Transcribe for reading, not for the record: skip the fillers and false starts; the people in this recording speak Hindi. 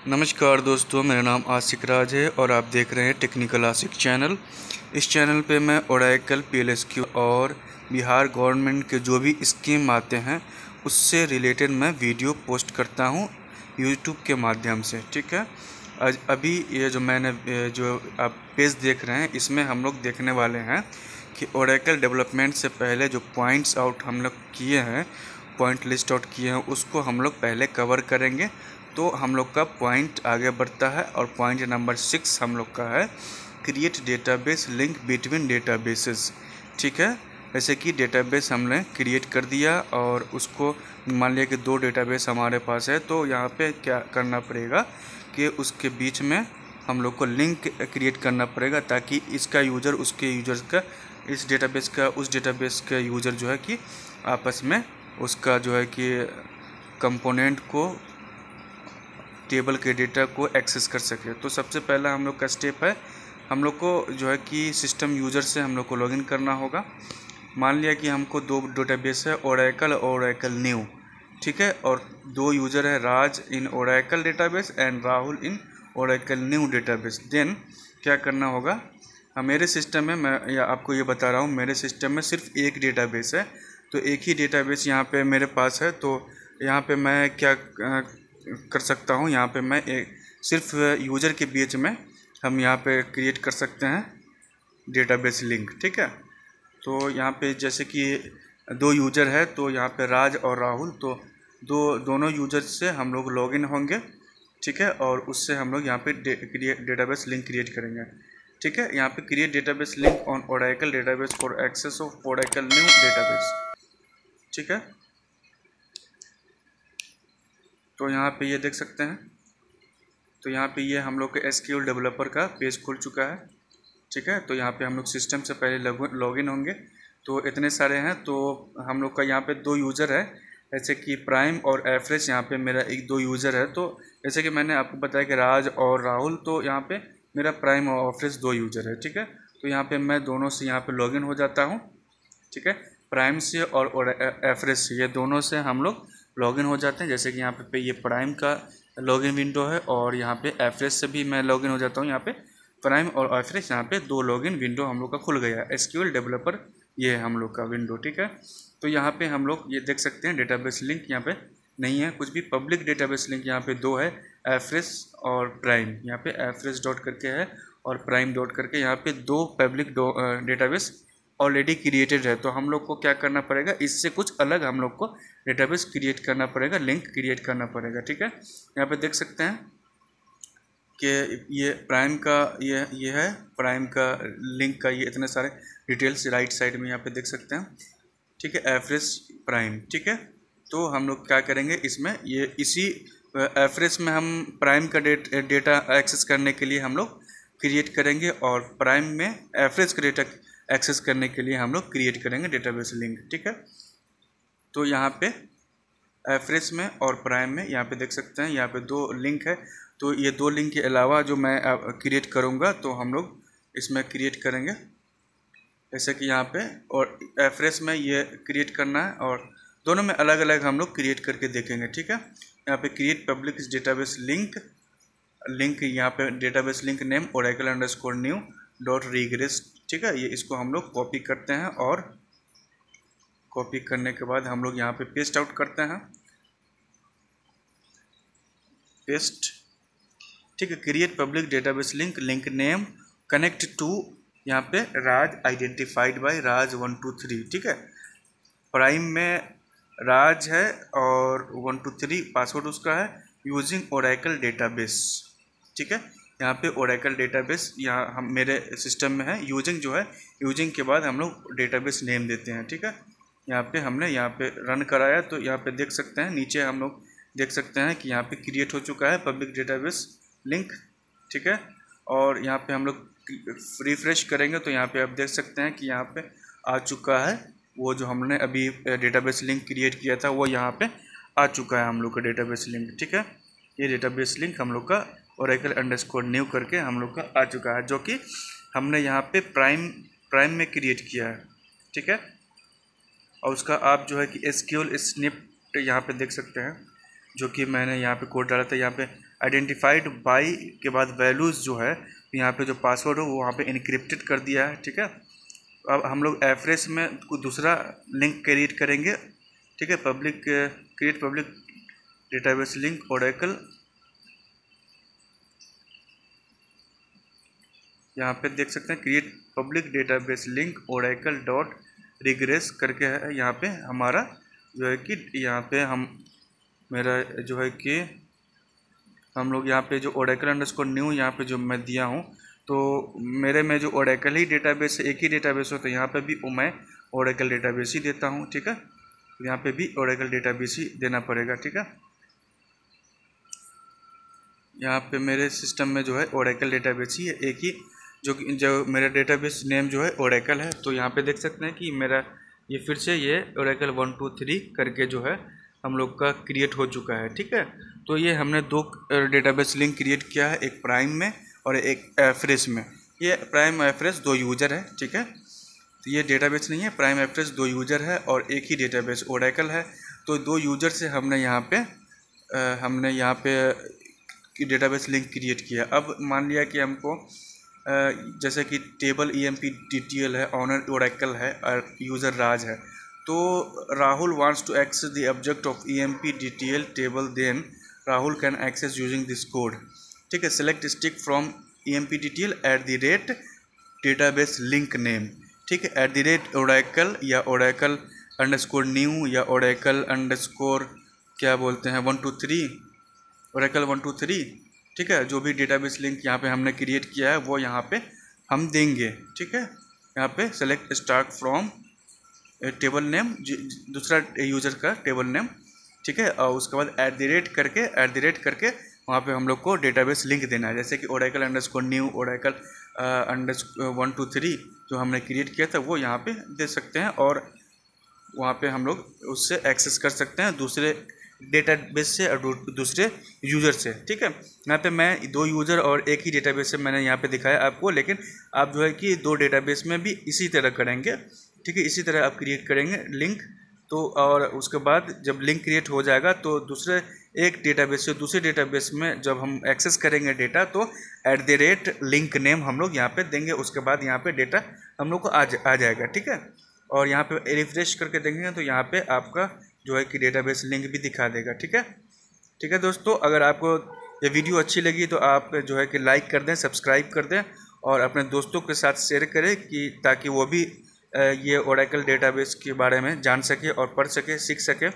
नमस्कार दोस्तों, मेरा नाम आशिक राज है और आप देख रहे हैं टेक्निकल आशिक चैनल। इस चैनल पे मैं ओरेकल, पीएलएसक्यू और बिहार गवर्नमेंट के जो भी स्कीम आते हैं उससे रिलेटेड मैं वीडियो पोस्ट करता हूँ यूट्यूब के माध्यम से। ठीक है, आज अभी ये जो आप पेज देख रहे हैं इसमें हम लोग देखने वाले हैं कि ओरेकल डेवलपमेंट से पहले जो पॉइंट्स आउट हम लोग किए हैं, पॉइंट लिस्ट आउट किए हैं, उसको हम लोग पहले कवर करेंगे। तो हम लोग का पॉइंट आगे बढ़ता है और पॉइंट नंबर 6 हम लोग का है create database link between databases. ठीक है, जैसे कि डेटाबेस हमने क्रिएट कर दिया और उसको मान लिया कि 2 डेटाबेस हमारे पास है, तो यहाँ पे क्या करना पड़ेगा कि उसके बीच में हम लोग को लिंक क्रिएट करना पड़ेगा ताकि इसका यूज़र उसके यूज़र्स का, इस डेटाबेस का उस डेटाबेस का यूज़र जो है कि आपस में उसका जो है कि कंपोनेंट को, टेबल के डेटा को एक्सेस कर सके। तो सबसे पहला हम लोग का स्टेप है, हम लोग को जो है कि सिस्टम यूज़र से हम लोग को लॉगिन करना होगा। मान लिया कि हमको 2 डेटाबेस है, ओरेकल और ओरेकल न्यू। ठीक है, और 2 यूज़र है, Raj in Oracle database and Rahul in Oracle new database. Then क्या करना होगा, मेरे सिस्टम में, मैं आपको ये बता रहा हूँ, मेरे सिस्टम में सिर्फ एक डेटाबेस है, तो एक ही डेटाबेस यहाँ पे मेरे पास है। तो यहाँ पे मैं क्या कर सकता हूँ, यहाँ पे मैं एक सिर्फ यूज़र के बीच में हम यहाँ पे क्रिएट कर सकते हैं डेटाबेस लिंक। ठीक है, तो यहाँ पे जैसे कि 2 यूज़र है, तो यहाँ पे राज और राहुल, तो दोनों यूज़र से हम लोग लॉगिन होंगे। ठीक है, और उससे हम लोग यहाँ पे डेटाबेस लिंक क्रिएट करेंगे। ठीक है, यहाँ पे create database link on Oracle database for access of Oracle new database. ठीक है, तो यहाँ पे ये देख सकते हैं, तो यहाँ पे ये हम लोग के एसक्यूएल डेवलपर का पेज खुल चुका है। ठीक है, तो यहाँ पे हम लोग सिस्टम से पहले लॉगिन होंगे, तो इतने सारे हैं। तो हम लोग का यहाँ पे 2 यूज़र है, जैसे कि प्राइम और एवरेज। यहाँ पे मेरा 2 यूज़र है, तो जैसे कि मैंने आपको बताया कि राज और राहुल, तो यहाँ पे मेरा प्राइम और एवरेज 2 यूज़र है। ठीक है, तो यहाँ पे मैं दोनों से यहाँ पे लॉगिन हो जाता हूँ। ठीक है, प्राइम से और एवरेज से, ये दोनों से हम लोग लॉगिन हो जाते हैं। जैसे कि यहाँ पे ये प्राइम का लॉगिन विंडो है और यहाँ पे एवरेज से भी मैं लॉगिन हो जाता हूँ। यहाँ पे प्राइम और एवरेज, यहाँ पे 2 लॉगिन विंडो हम लोग का खुल गया है। एसक्यूएल डेवलपर ये है हम लोग का विंडो। ठीक है, तो यहाँ पे हम लोग ये देख सकते हैं डेटाबेस लिंक यहाँ पे नहीं है कुछ भी। पब्लिक डेटाबेस लिंक यहाँ पे 2 है, एवरेज और प्राइम। यहाँ पे एवरेज डॉट करके है और प्राइम डॉट करके, यहाँ पे 2 पब्लिक डेटाबेस ऑलरेडी क्रिएटेड है। तो हम लोग को क्या करना पड़ेगा, इससे कुछ अलग हम लोग को डेटाबेस क्रिएट करना पड़ेगा, लिंक क्रिएट करना पड़ेगा। ठीक है, यहाँ पे देख सकते हैं कि ये प्राइम का ये है, प्राइम का लिंक का ये इतने सारे डिटेल्स राइट साइड में यहाँ पे देख सकते हैं। ठीक है, एवरेज प्राइम। ठीक है, तो हम लोग क्या करेंगे इसमें, ये इसी एवरेज में हम प्राइम का डेटा एक्सेस करने के लिए हम लोग क्रिएट करेंगे और प्राइम में एवरेज का डेटा एक्सेस करने के लिए हम लोग क्रिएट करेंगे डेटाबेस लिंक। ठीक है, तो यहाँ पे एवरेज में और प्राइम में यहाँ पे देख सकते हैं, यहाँ पे 2 लिंक है। तो ये 2 लिंक के अलावा जो मैं क्रिएट करूँगा, तो हम लोग इसमें क्रिएट करेंगे, जैसे कि यहाँ पे, और एवरेज में ये क्रिएट करना है और दोनों में अलग अलग हम लोग क्रिएट करके देखेंगे। ठीक है, यहाँ पे क्रिएट पब्लिक डेटाबेस लिंक यहाँ पे database link name Oracle underscore new dot regress. ठीक है, ये इसको हम लोग कॉपी करते हैं और कॉपी करने के बाद हम लोग यहाँ पे पेस्ट आउट करते हैं, पेस्ट। ठीक है, create public database link name connect to, यहाँ पे राज आइडेंटिफाइड बाय राज 1 2 3। ठीक है, प्राइम में राज है और 1 2 3 पासवर्ड उसका है, यूजिंग ओरेकल डेटाबेस। ठीक है, यहाँ पे ओरेकल डेटाबेस यहाँ हम मेरे सिस्टम में है। यूजिंग जो है, यूजिंग के बाद हम लोग डेटाबेस नेम देते हैं। ठीक है, यहाँ पे हमने यहाँ पे रन कराया, तो यहाँ पे देख सकते हैं, नीचे हम लोग देख सकते हैं कि यहाँ पे क्रिएट हो चुका है पब्लिक डेटाबेस लिंक। ठीक है, और यहाँ पे हम लोग रिफ्रेश करेंगे तो यहाँ पे आप देख सकते हैं कि यहाँ पे आ चुका है वो जो हमने अभी डेटाबेस लिंक क्रिएट किया था, वो यहाँ पे आ चुका है हम लोग का डेटाबेस लिंक। ठीक है, ये डेटाबेस लिंक हम लोग का ओरेकल अंडरस्कोर न्यू करके हम लोग का आ चुका है, जो कि हमने यहाँ पे प्राइम में क्रिएट किया है। ठीक है, और उसका आप जो है कि एसक्यूएल स्निपेट यहाँ पे देख सकते हैं, जो कि मैंने यहाँ पे कोड डाला था। यहाँ पे आइडेंटिफाइड बाई के बाद वैल्यूज़ जो है यहाँ पे जो पासवर्ड हो वो वहाँ पे इनक्रिप्टेड कर दिया है, ठीक है। अब हम लोग एफ्रेस में दूसरा लिंक क्रिएट करेंगे, ठीक है। Create public database link Oracle, यहाँ पे देख सकते हैं create public database link Oracle dot regress करके है। यहाँ पे हमारा जो है कि यहाँ पे मेरा जो है कि हम लोग यहाँ पे जो ओरेकल अंडरस्कोर न्यू यहाँ पे जो मैं दिया हूँ, तो मेरे में जो ओरेकल ही डेटाबेस है, एक ही डेटाबेस हो, तो यहाँ पे भी मैं ओरेकल डेटाबेस ही देता हूँ, ठीक है। तो यहाँ पे भी ओरेकल डेटाबेस ही देना पड़ेगा, ठीक है। यहाँ पे मेरे सिस्टम में जो है ओरेकल डेटाबेस ही है, एक ही जो मेरा डेटाबेस नेम जो है ओरेकल है। तो यहाँ पे देख सकते हैं कि मेरा ये फिर से ये ओरेकल 1 2 3 करके जो है हम लोग का क्रिएट हो चुका है, ठीक है। तो ये हमने दो डेटाबेस लिंक क्रिएट किया है, एक प्राइम में और एक एफ्रेस में। ये प्राइम एफ्रेस दो यूजर है, ठीक है। तो ये डेटाबेस नहीं है, प्राइम एफ्रेस दो यूजर है और एक ही डेटाबेस ओरेकल है। तो दो यूजर से हमने यहाँ पे डेटाबेस लिंक क्रिएट किया। अब मान लिया कि हमको जैसे कि टेबल EMP-DTL है, ऑनर ओरेकल है और यूज़र राज है। तो Rahul wants to access the object of EMP-DTL table, then Rahul can access using this code, ठीक है। Select stick from EMP-DTL @ database link name, ठीक है। @ ओरेकल या ओरेकल अंडरस्कोर न्यू या ओरेकल अंडरस्कोर क्या बोलते हैं 1 2 3 ओरेकल 1 2 3, ठीक है। जो भी डेटाबेस लिंक यहाँ पे हमने क्रिएट किया है वो यहाँ पे हम देंगे, ठीक है। यहाँ पे select start from table name, दूसरा यूज़र का टेबल नेम, ठीक है। और उसके बाद @ करके वहाँ पे हम लोग को डेटाबेस लिंक देना है। जैसे कि Oracle underscore new, Oracle underscore 1 2 3 जो हमने क्रिएट किया था वो यहाँ पे दे सकते हैं और वहाँ पे हम लोग उससे एक्सेस कर सकते हैं दूसरे डेटाबेस से और दूसरे यूज़र से, ठीक है। यहाँ पे मैं दो यूज़र और एक ही डेटाबेस से मैंने यहाँ पे दिखाया आपको, लेकिन आप जो है कि दो डेटाबेस में भी इसी तरह करेंगे, ठीक है। इसी तरह आप क्रिएट करेंगे लिंक। तो और उसके बाद जब लिंक क्रिएट हो जाएगा तो दूसरे एक डेटाबेस से दूसरे डेटाबेस में जब हम एक्सेस करेंगे डेटा तो @ लिंक नेम हम लोग यहाँ पे देंगे। उसके बाद यहाँ पे डेटा हम लोग को आ जाएगा, ठीक है। और यहाँ पे रिफ्रेश करके देखेंगे तो यहाँ पे आपका जो है कि डेटाबेस लिंक भी दिखा देगा, ठीक है। ठीक है दोस्तों, अगर आपको ये वीडियो अच्छी लगी तो आप जो है कि लाइक कर दें, सब्सक्राइब कर दें और अपने दोस्तों के साथ शेयर करें कि ताकि वो भी ये ओरेकल डेटाबेस के बारे में जान सके और पढ़ सके, सीख सके।